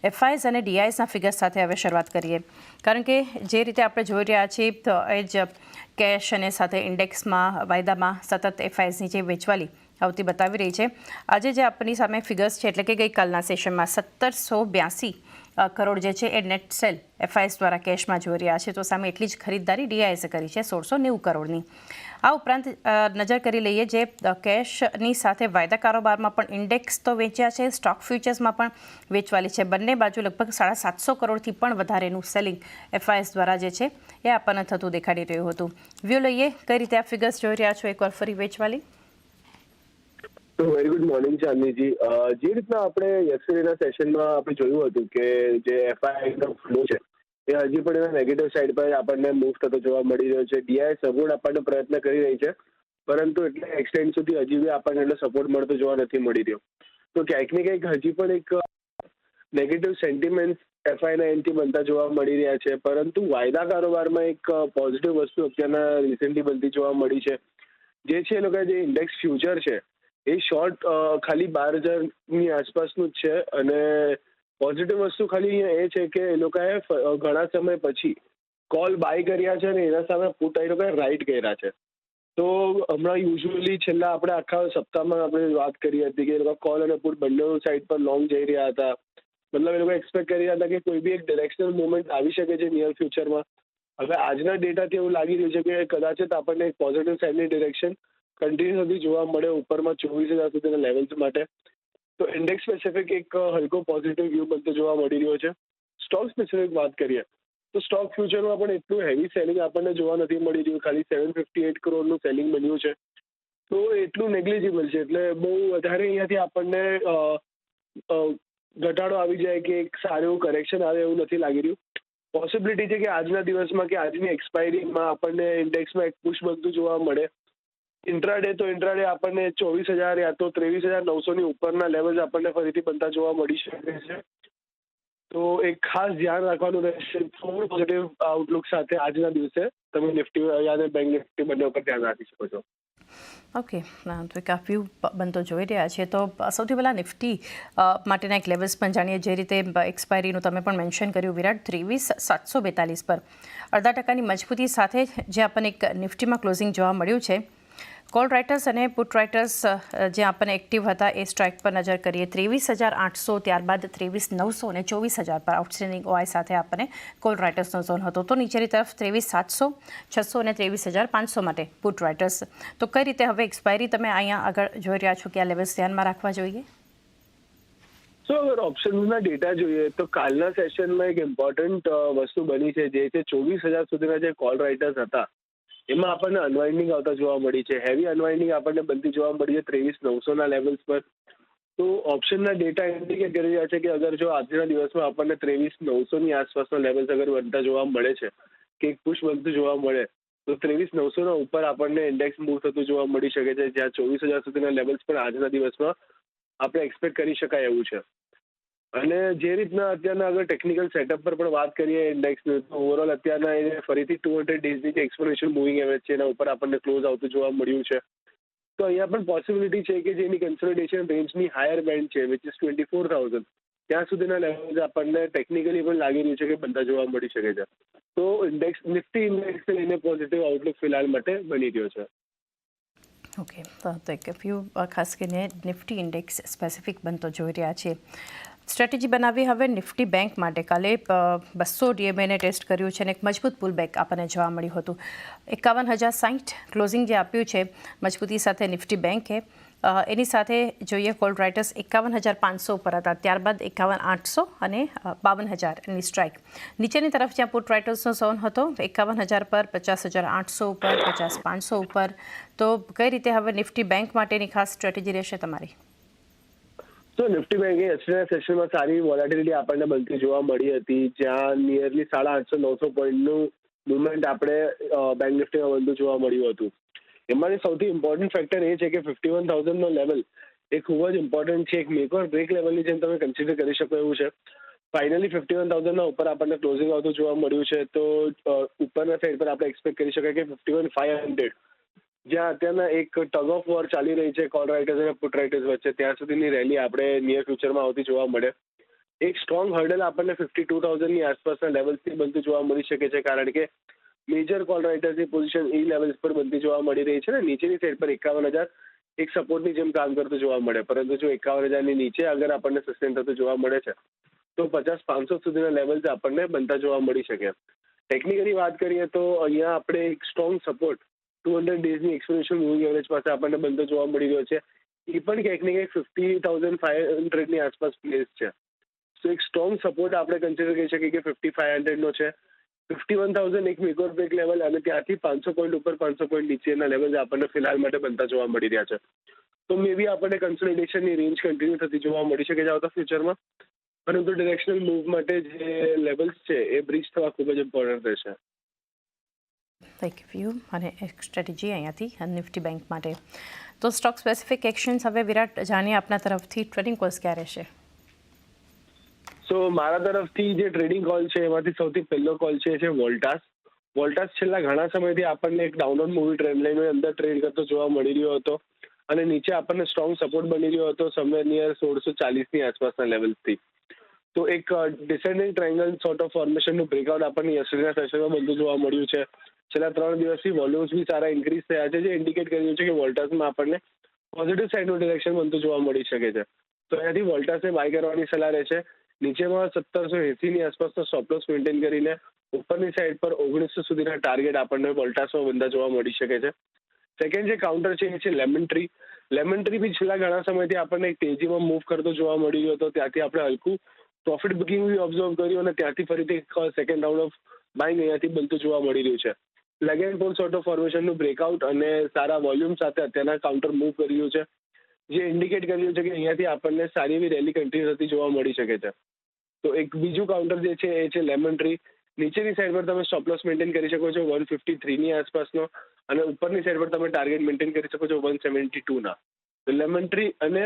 FIS અને ડીઆઈએસના figures સાથે હવે શરૂઆત કરીએ, કારણ કે જે રીતે આપણે જોઈ રહ્યા છીએ તો એ જ કેશ અને સાથે ઇન્ડેક્સમાં વાયદામાં સતત એફઆઈએસ નીચે વેચવાલી આવતી બતાવી રહી છે. આજે જે આપણી સામે ફિગર્સ છે, એટલે કે ગઈકાલના સેશનમાં 1782 કરોડ જે છે એ નેટ સેલ એફઆઈએસ દ્વારા કેશમાં જોઈ રહ્યા છે, તો સામે એટલી જ ખરીદદારી ડીઆઈએસે કરી છે 1690 કરોડની. આ ઉપરાંત નજર કરી લઈએ જે કેશની સાથે વાયદા કારોબારમાં પણ ઇન્ડેક્સ તો વેચ્યા છે, સ્ટોક ફ્યુચર્સમાં પણ વેચવાલી છે. બંને બાજુ લગભગ 750 કરોડથી પણ વધારેનું સેલિંગ એફઆઈએસ દ્વારા જે છે એ આપણને થતું દેખાડી રહ્યું હતું. વ્યૂ લઈએ કઈ રીતે આ ફિગર્સ જોઈ રહ્યા છો એકવાર ફરી વેચવાલી. તો વેરી ગુડ મોર્નિંગ ચાંદનીજી. જે રીતના આપણે યસ્ટરડેના સેશનમાં આપણે જોયું હતું કે જે એફઆઈઆઈનો ફ્લો છે એ હજી પણ એના નેગેટિવ સાઈડ પર આપણને મૂવ થતો જોવા મળી રહ્યો છે. ડીઆઈ સપોર્ટ આપણને પ્રયત્ન કરી રહી છે, પરંતુ એટલે એક્સટેન્ડ સુધી હજી બી આપણને એટલો સપોર્ટ મળતો જોવા નથી મળી રહ્યો. તો ક્યાંક ને ક્યાંક હજી પણ એક નેગેટિવ સેન્ટિમેન્ટ એફઆઈના એન્ડથી બનતા જોવા મળી રહ્યા છે, પરંતુ વાયદા કારોબારમાં એક પોઝિટિવ વસ્તુ અત્યારના રિસેન્ટલી બનતી જોવા મળી છે. જે છે એ લોકો જે ઇન્ડેક્સ ફ્યુચર છે એ શોર્ટ ખાલી 12,000ની આસપાસનું જ છે, અને પોઝિટિવ વસ્તુ ખાલી અહીંયા એ છે કે એ લોકોએ ઘણા સમય પછી કોલ બાય કર્યા છે અને એના સામે પુટ એ લોકોએ રાઇટ કર્યા છે. તો હમણાં યુઝ્યુઅલી છેલ્લા આપણે આખા સપ્તાહમાં આપણે વાત કરી હતી કે એ લોકો કોલ અને પુટ બંને સાઈડ પર લોંગ જઈ રહ્યા હતા. મતલબ એ લોકો એક્સપેક્ટ કરી રહ્યા હતા કે કોઈ બી એક ડિરેક્શનલ મુવમેન્ટ આવી શકે છે નિયર ફ્યુચરમાં. હવે આજના ડેટાથી એવું લાગી રહ્યું છે કે કદાચ આપણને એક પોઝિટિવ સાઇડની ડિરેક્શન કન્ટિન્યુઅસલી જોવા મળે ઉપરમાં 24,000 સુધીના લેવલ્સ માટે. તો ઇન્ડેક્સ સ્પેસિફિક એક હલકો પોઝિટિવ વ્યૂ બનતો જોવા મળી રહ્યો છે. સ્ટોક સ્પેસિફિક વાત કરીએ તો સ્ટોક ફ્યુચરમાં પણ એટલું હેવી સેલિંગ આપણને જોવા નથી મળી રહ્યું. ખાલી 758 કરોડનું સેલિંગ બન્યું છે, તો એટલું નેગ્લિજિબલ છે. એટલે બહુ વધારે અહીંયાથી આપણને ઘટાડો આવી જાય કે એક સારું એવું કરેક્શન આવે એવું નથી લાગી રહ્યું. પોસિબિલિટી છે કે આજના દિવસમાં કે આજની એક્સપાયરીમાં આપણને ઇન્ડેક્સમાં એક પુશ બનતું જોવા મળે. ઇન્ટ્રાડે આપણને 24,000 યા તો 23,900ની ઉપરના લેવલ્સ આપણને ફરીથી બનતા જોવા મળી શકે છે. તો એક ખાસ ધ્યાન રાખવાનું રહેશે. થોડું પોઝિટિવ આઉટલુક સાથે આજના દિવસે તમે નિફ્ટી અને બેંક નિફ્ટી બંને ઉપર ધ્યાન રાખી શકો છો. ઓકે, તો એક વ્યૂ બનતો જોઈ રહ્યા છે. તો સૌથી પહેલાં નિફ્ટી માટેના એક લેવલ્સ પણ જાણીએ. જે રીતે એક્સપાયરીનું તમે પણ મેન્શન કર્યું વિરાટ, 23,742 પર 0.5% મજબૂતી સાથે જે આપણને એક નિફ્ટીમાં ક્લોઝિંગ જોવા મળ્યું છે. કોલ રાઇટર્સ અને પુટ રાઇટર્સ જે આપણને એક્ટિવ હતા એ સ્ટ્રાઇક પર નજર કરીએ. 23,800, ત્યારબાદ 23,900 અને 24,000 પર આઉટસ્ટેન્ડિંગ ઓઆઈ સાથે આપણને કોલ રાઇટર્સનો ઝોન હતો. તો નીચેની તરફ 23,700, 600 અને 23,500 માટે પુટ રાઇટર્સ. તો કઈ રીતે હવે એક્સપાયરી તમે અહીંયા આગળ જોઈ રહ્યા છો કે આ લેવલ્સ ધ્યાનમાં રાખવા જોઈએ? સો અગર ઓપ્શન્સના ડેટા જોઈએ તો કાલના સેશનમાં એક ઇમ્પોર્ટન્ટ વસ્તુ બની છે, જે છે 24,000 સુધીના જે કોલ રાઇટર્સ હતા એમાં આપણને અનવાઇન્ડિંગ આવતા જોવા મળી છે. હેવી અનવાઇન્ડિંગ આપણને બનતી જોવા મળી છે 23,900ના લેવલ્સ પર. તો ઓપ્શનના ડેટા ઇન્ડિકેટ કરી રહ્યા છે કે અગર જો આજના દિવસમાં આપણને 23,900ની આસપાસના લેવલ્સ અગર બનતા જોવા મળે છે કે એક પુશ બનતું જોવા મળે તો 23,900ના ઉપર આપણને ઇન્ડેક્સ મૂવ થતું જોવા મળી શકે છે, જ્યાં 24,000 સુધીના લેવલ્સ પણ આજના દિવસમાં આપણે એક્સપેક્ટ કરી શકાય એવું છે. અને જે રીતના અત્યારના અગર ટેકનિકલ સેટઅપ પર પણ વાત કરીએ ઇન્ડેક્સનું, તો ઓવરઓલ અત્યારના એને ફરીથી 200 ડેઝની જે એક્સપોનેન્શિયલ મૂવિંગ એવરેજ છે એના ઉપર આપણને ક્લોઝ આવતું જોવા મળ્યું છે. તો અહીંયા પણ પોસિબિલિટી છે કે જેની કન્સોલિડેશન રેન્જની હાયર બેન્ડ છે વિચ ઇઝ 24,000, ત્યાં સુધીના લેવલ્સ આપણને ટેકનિકલી પણ લાગી રહ્યું છે કે બનતા જોવા મળી શકે છે. તો નિફ્ટી ઇન્ડેક્સ એને પોઝિટિવ આઉટલુક ફિલહાલ માટે બની રહ્યો છે. ઓકે, તો એક વ્યૂ ખાસ કરીને નિફ્ટી ઇન્ડેક્સ સ્પેસિફિક બનતો જોઈ રહ્યા છીએ. સ્ટ્રેટેજી બનાવી હવે નિફ્ટી બેંક માટે. કાલે 200 ડીએમએને ટેસ્ટ કર્યું છે અને એક મજબૂત પુલબેક આપણને જોવા મળ્યું હતું. 51,060 ક્લોઝિંગ જે આપ્યું છે મજબૂતી સાથે નિફ્ટી બેંકે. એની સાથે જોઈએ કોલ રાઇટર્સ 51,500 ઉપર હતા, ત્યારબાદ 51,800 અને 52,000ની સ્ટ્રાઇક. નીચેની તરફ જ્યાં પુટ રાઇટર્સનો ઝોન હતો 51,000 પર, 50,800 ઉપર, 50,500 ઉપર. તો કઈ રીતે હવે નિફ્ટી બેંક માટેની ખાસ સ્ટ્રેટેજી રહેશે તમારી? તો નિફ્ટી બેંકે યસ્ટરડેના સેશનમાં સારી વોલેટિલિટી આપણને બનતી જોવા મળી હતી, જ્યાં નિયરલી 850-900 પોઈન્ટનું મુવમેન્ટ આપણે બેંક નિફ્ટીમાં બનતું જોવા મળ્યું હતું. એમાંથી સૌથી ઇમ્પોર્ટન્ટ ફેક્ટર એ છે કે 51,000નો લેવલ એ ખૂબ જ ઇમ્પોર્ટન્ટ છે. એક મેક ઓર બ્રેક લેવલની જેમ તમે કન્સિડર કરી શકો એવું છે. ફાઇનલી 51,000ના ઉપર આપણને ક્લોઝિંગ આવતું જોવા મળ્યું છે. તો ઉપરના સાઈડ પર આપણે એક્સપેક્ટ કરી શકાય કે 51,500, જ્યાં અત્યારના એક ટગ ઓફ વોર ચાલી રહી છે કોલ રાઇટર્સ અને પુટ રાઇટર્સ વચ્ચે, ત્યાં સુધીની રેલી આપણે નિયર ફ્યુચરમાં આવતી જોવા મળે. એક સ્ટ્રોંગ હર્ડલ આપણને 52,000ની આસપાસના લેવલ્સથી બનતું જોવા મળી શકે છે, કારણ કે મેજર કોલ રાઇટર્સની પોઝિશન એ લેવલ્સ પર બનતી જોવા મળી રહી છે ને નીચેની સાઈડ પર 51,000 એક સપોર્ટની જેમ કામ કરતું જોવા મળે, પરંતુ જો 51,000ની નીચે અગર આપણને સસ્ટેન થતું જોવા મળે છે તો 50-500 સુધીના લેવલ્સ આપણને બનતા જોવા મળી શકે. ટેકનિકલી વાત કરીએ તો અહીંયા આપણે એક સ્ટ્રોંગ સપોર્ટ 200 ડેઝની એક્સપોનેન્શિયલ મૂવિંગ એવરેજ પાસે આપણને બનતો જોવા મળી રહ્યો છે. એ પણ ક્યાંક ને ક્યાંક 50,500ની આસપાસ પ્લેસ છે. તો એક સ્ટ્રોંગ સપોર્ટ આપણે કન્સિડર કરી શકીએ કે 5,500નો છે. 51,000 એક મેક ઓર બ્રેક લેવલ અને ત્યાંથી 500 પોઈન્ટ ઉપર 500 પોઈન્ટ નીચેના લેવલ આપણને ફિલહાલ માટે બનતા જોવા મળી રહ્યા છે. તો મે બી આપણને કન્સોલિડેશનની રેન્જ કન્ટિન્યુ થતી જોવા મળી શકે છે આવતા ફ્યુચરમાં, પરંતુ ડિરેક્શનલ મૂવ માટે જે લેવલ્સ છે એ બ્રિજ થવા ખૂબ જ ઇમ્પોર્ટન્ટ રહેશે. લાઈક વ્યૂ અને એક સ્ટ્રેટેજી અહીંયાથી નિફ્ટી બેંક માટે. તો સ્ટોક સ્પેસિફિક એક્શન્સ હવે વિરાટ જાણીએ આપના તરફથી ટ્રેડિંગ કોલ્સ ક્યાં રહેશે? સો મારા તરફથી જે ટ્રેડિંગ કોલ છે એમાંથી સૌથી પહેલો કોલ છે વોલ્ટાસ. વોલ્ટાસ છેલ્લા ઘણા સમયથી આપણને એક ડાઉનવર્ડ મૂવી ટ્રેન્ડ લાઈનની અંદર ટ્રેડ કરતો જોવા મળી રહ્યો હતો અને નીચે આપણને સ્ટ્રોંગ સપોર્ટ બની રહ્યો હતો સમવેર નિયર 1640ની આસપાસના લેવલ્સથી. તો એક ડિસેન્ડિંગ ટ્રાયંગલ સોર્ટ ઓફ ફોર્મેશનનું બ્રેકઆઉટ આપણને યસ્ટરડેના સેશનમાં બધું જોવા મળ્યું છે. છેલ્લા 3 દિવસથી વોલ્યુમ્સ બી સારા ઇન્ક્રીઝ થયા છે, જે ઇન્ડિકેટ કરી રહ્યું છે કે વોલ્ટાસમાં આપણને પોઝિટિવ સાઇડનું ડિરેક્શન બનતું જોવા મળી શકે છે. તો એનાથી વોલ્ટાસને બાય કરવાની સલાહ રહેશે. નીચેમાં 1780ની આસપાસનો સ્ટોપ લોસ મેન્ટેન કરીને ઉપરની સાઈડ પર 1900 સુધીના ટાર્ગેટ આપણને વોલ્ટાસમાં બનતા જોવા મળી શકે છે. સેકન્ડ જે કાઉન્ટર છે એ છે લેમન ટ્રી. લેમન ટ્રી બી છેલ્લા ઘણા સમયથી આપણને એક તેજીમાં મૂવ કરતો જોવા મળી રહ્યો હતો, ત્યાંથી આપણે હલકું પ્રોફિટ બુકિંગ બી ઓબ્ઝર્વ કર્યું અને ત્યાંથી ફરીથી એક સેકન્ડ રાઉન્ડ ઓફ બાઇંગ અહીંયાથી બનતું જોવા મળી રહ્યું છે. Leg and pole sort of ફોર્મેશનનું બ્રેકઆઉટ અને સારા વોલ્યુમ સાથે અત્યારના કાઉન્ટર મૂવ કરી રહ્યું છે, જે ઇન્ડિકેટ કરી રહ્યું છે કે અહીંયાથી આપણને સારી એવી રેલી કન્ટિન્યુ થતી જોવા મળી શકે છે. તો એક બીજું કાઉન્ટર જે છે એ છે લેમન ટ્રી. નીચેની સાઈડ પર તમે સ્ટોપ લોસ મેન્ટેન કરી શકો છો 153ની આસપાસનો અને ઉપરની સાઈડ પર તમે ટાર્ગેટ મેન્ટેન કરી શકો છો 172ના. તો લેમન ટ્રી અને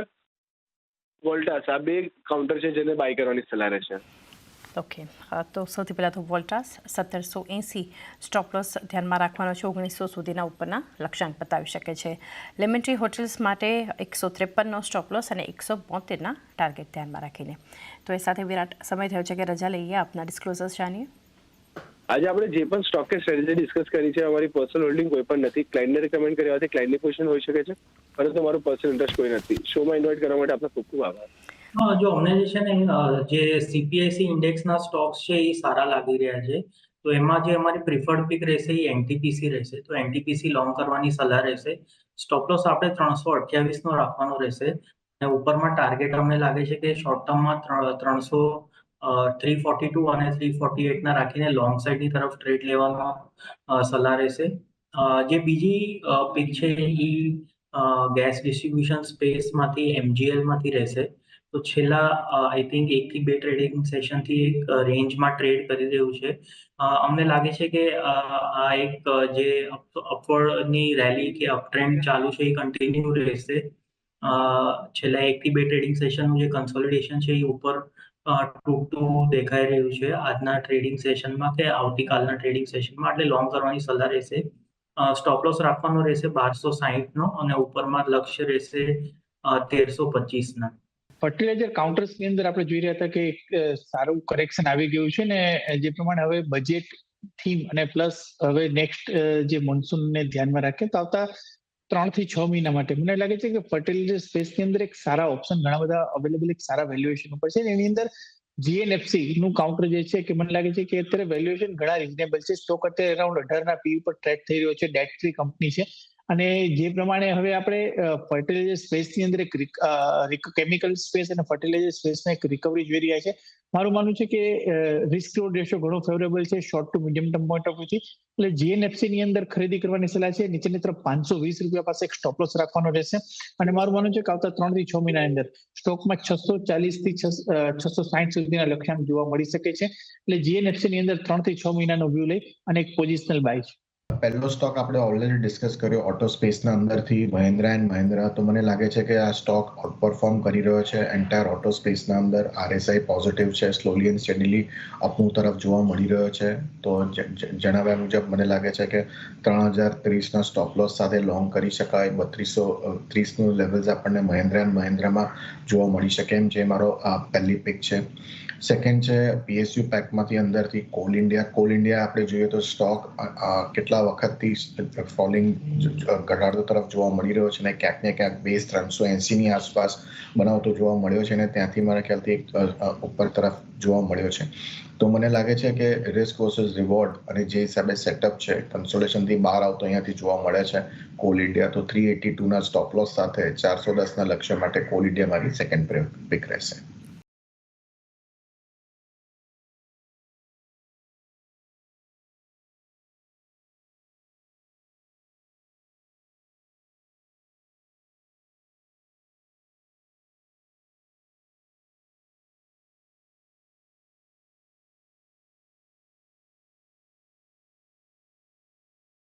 વોલ્ટાસ આ બે કાઉન્ટર છે જેને બાય કરવાની સલાહ રહેશે. ઓકે, તો સૌથી પહેલાં તો વોલ્ટાસ 1780 સ્ટોપ લોસ ધ્યાનમાં રાખવાનો છે, 1900 સુધીના ઉપરના લક્ષ્યાંક બતાવી શકે છે. લેમન ટ્રી હોટેલ્સ માટે 153નો સ્ટોપ લોસ અને 172ના ટાર્ગેટ ધ્યાનમાં રાખીને. તો એ સાથે વિરાટ સમય થયો છે કે રજા લઈએ, આપના ડિસ્ક્લોઝર્સ જાણીએ. આજે આપણે જે પણ સ્ટોક કે સ્ટ્રેટેજી ડિસ્કસ કરી છે અમારી પર્સનલ હોલ્ડિંગ કોઈ પણ નથી. ક્લાયન્ટને રિકમેન્ડ કર્યાથી ક્લાયન્ટની પોઝિશન હોઈ શકે છે, પરંતુ મારું પર્સનલ ઇન્ટરેસ્ટ કોઈ નથી. શોમાં ઇન્વાઇટ કરવા માટે આપનો ખૂબ ખૂબ આભાર. જો અમને જે છે ને જે CPIC ઇન્ડેક્સના સ્ટોક્સ છે એ સારા લાગી રહ્યા છે. તો એમાં જે અમારી પ્રિફર્ડ પિક રહેશે એ NTPC રહેશે. તો NTPC લોંગ કરવાની સલાહ રહેશે. સ્ટોપ લોસ આપણે 328નો રાખવાનો રહેશે અને ઉપરમાં ટાર્ગેટ અમને લાગે છે કે શોર્ટ ટર્મમાં 342 અને 348ના રાખીને લોંગ સાઈડની તરફ ટ્રેડ લેવાનો સલાહ રહેશે. જે બીજી પિક છે એ ગેસ ડિસ્ટ્રીબ્યુશન સ્પેસમાંથી MGLમાંથી રહેશે. તો છેલ્લા આઈ થિંક 1 થી 2 ટ્રેડિંગ સેશનથી એક રેન્જમાં ટ્રેડ કરી રહ્યું છે. અમને લાગે છે કે આ એક જે અપવર્ડની રેલી કે અપટ્રેન્ડ ચાલુ છે એ કન્ટિન્યુ રહેશે. છેલ્લા 1 થી 2 ટ્રેડિંગ સેશનનું જે કન્સોલિડેશન છે એ ઉપર તૂટતું દેખાઈ રહ્યું છે આજના ટ્રેડિંગ સેશનમાં કે આવતીકાલના ટ્રેડિંગ સેશનમાં, એટલે લોંગ કરવાની સલાહ રહેશે. સ્ટોપ લોસ રાખવાનો રહેશે 1260નો અને ઉપરમાં લક્ષ્ય રહેશે 1325ના. ફર્ટિલાઇઝર કાઉન્ટર્સની અંદર આપણે જોઈ રહ્યા હતા કે એક સારું કરેક્શન આવી ગયું છે ને જે પ્રમાણે હવે બજેટ થીમ અને પ્લસ હવે નેક્સ્ટ જે મોન્સૂનને ધ્યાનમાં રાખીએ તો આવતા 3 થી 6 મહિના માટે મને લાગે છે કે ફર્ટિલાઇઝર સ્પેસની અંદર એક સારા ઓપ્શન ઘણા બધા અવેલેબલ એક સારા વેલ્યુએશન ઉપર છે. એની અંદર GNFC નું કાઉન્ટર જે છે કે મને લાગે છે કે અત્યારે વેલ્યુએશન ઘણા રિઝનેબલ છે. સ્ટોક અત્યારે અરાઉન્ડ 18ના PE પર ટ્રેડ થઈ રહ્યો છે. ડેટ ફ્રી કંપની છે અને જે પ્રમાણે હવે આપણે ફર્ટિલાઇઝર સ્પેસની અંદર એક કેમિકલ સ્પેસ અને ફર્ટિલાઇઝર સ્પેસમાં એક રિકવરી જોઈ રહ્યા છે. મારું માનવું છે કે રિસ્ક ટુ રેશિયો ઘણો ફેવરેબલ છે short to medium term point of વ્યૂથી. એટલે GNFC ની અંદર ખરીદી કરવાની સલાહ છે. નીચેની તરફ 520 રૂપિયા પાસે એક સ્ટોપ લોસ રાખવાનો રહેશે અને મારું માનવું છે કે આવતા 3 થી 6 મહિનાની અંદર સ્ટોકમાં 640 થી 660 સુધીના લક્ષ્યાંક જોવા મળી શકે છે. એટલે GNFC ની અંદર 3 થી 6 મહિનાનો વ્યૂ લઈ અને એક પોઝિશનલ બાય છે. પહેલો સ્ટોક આપણે ઓલરેડી ડિસ્કસ કર્યો ઓટો સ્પેસના અંદરથી મહિન્દ્રા એન્ડ મહિન્દ્રા. તો મને લાગે છે કે આ સ્ટોક આઉટપરફોર્મ કરી રહ્યો છે એન્ટાયર ઓટો સ્પેસના અંદર. RSI પોઝિટિવ છે, સ્લોલી એન્ડ સ્ટેડીલી અપમૂવ તરફ જોવા મળી રહ્યો છે. તો જણાવ્યા મુજબ મને લાગે છે કે 3030ના સ્ટોપ લોસ સાથે લોંગ કરી શકાય. 3230નું લેવલ્સ આપણને મહિન્દ્રા એન્ડ મહિન્દ્રામાં જોવા મળી શકે એમ છે. મારો આ પહેલી પિક છે. સેકન્ડ છે PSU પેકમાંથી અંદરથી કોલ ઇન્ડિયા આપણે જોઈએ તો સ્ટોક કેટલા વખતથી ફોલિંગ ઘટાડતો તરફ જોવા મળી રહ્યો છે અને ક્યાંક ને ક્યાંક બેઝ 380ની આસપાસ બનાવતો જોવા મળ્યો છે અને ત્યાંથી મારા ખ્યાલથી ઉપર તરફ જોવા મળ્યો છે. તો મને લાગે છે કે રિસ્ક વર્સસ રિવોર્ડ અને જે હિસાબે સેટઅપ છે કન્સોલેશનથી બહાર આવતો અહીંયાથી જોવા મળે છે કોલ ઇન્ડિયા. તો 382ના સ્ટોપ લોસ સાથે 410ના લક્ષ્ય માટે કોલ ઇન્ડિયા મારી સેકન્ડ પિક રહેશે.